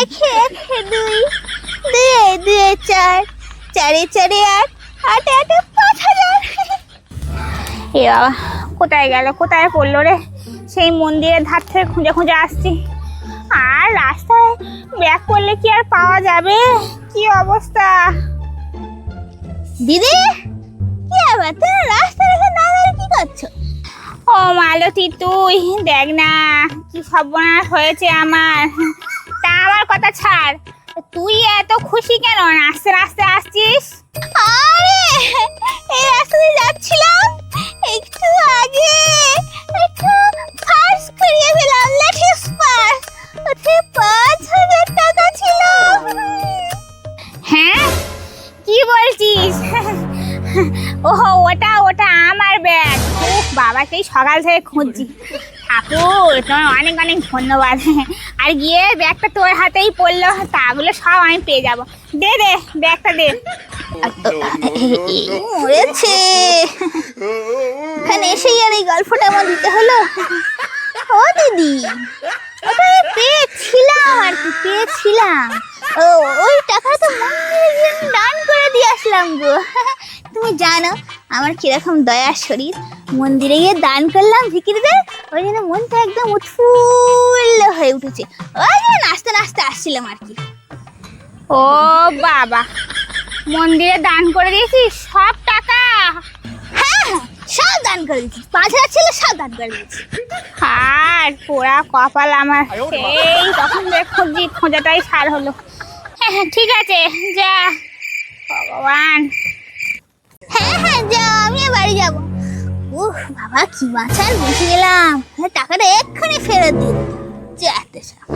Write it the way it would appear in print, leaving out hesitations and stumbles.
একে একে দুই, দুয়ে দুয়ে চার, চারে চারে আট, আটে আটে 5,000। এ বাবা, কোথায় গেল, কোথায় পড়লো রে? সেই মন্দিরের ধার থেকে খুঁজে খুঁজে আসছি, আর রাস্তায় ব্যাক করলে কি আর পাওয়া যাবে? কি অবস্থা! দিদি, কি আবার তুমি রাস্তা রেখে দাঁড়িয়ে কি করছো? ও মালতী, তুই দেখ না কি সর্বনাশ হয়েছে আমার। তা আমার কথা ছাড়, তুই এত খুশি কেন? আস্তে আস্তে আসছিস। আরে এই রাস্তা দিয়ে যাচ্ছিলাম, একটু আগে একটা পার্স করিয়ে ফেলাম, লেটেস্ট পার্স। ওতে 5,000 টাকা ছিল। হ্যাঁ, কি বলছিস? ওহো, ওটা ওটা আমার ব্যাগ। বাবা, সেই সকাল থেকে খুঁজছি। ঠাকুর, তোমার অনেক অনেক ধন্যবাদ। আর গিয়ে ব্যাগটা তোর হাতেই পড়লো, তাগুলো সব আমি পেয়ে যাবো। দে দে ব্যাগটা দে। মরেছে, এখানে এসেই আর এই গল্পটা আমার দিতে হলো। ও দিদি, ওটা পেয়েছিলাম আর কি, পেয়েছিলাম। ও, ওই টাকা তো মন্দিরে গিয়ে দান করে দিয়ে আসলাম গো। তুমি জানো আমার কিরকম দয়ার শরীর, মন্দিরে গিয়ে দান করলাম ভিখিরিদের, ওই জন্য মনটা একদম উৎফুল্ল হয়ে উঠেছে। ওই জন্য নাচতে নাচতে আসছিলাম আর কি। ও বাবা, মন্দিরে দান করে দিয়েছিস সব টাকা? হ্যাঁ হ্যাঁ, সব দান করে দিয়েছি, 5,000 ছিল, সব দান করে দিয়েছি। আর পোড়া কপাল আমার, সেই তখন খুঁজি, খোঁজাটাই সার হলো। হ্যাঁ হ্যাঁ, ঠিক আছে, যা। ভগবান। হ্যাঁ হ্যাঁ, যা, আমি বাড়ি যাবো। উহ বাবা, কি মাছ আর বেঁচে গেলাম, টাকাটা এক্ষুনি ফেরত দিয়ে দিতাম।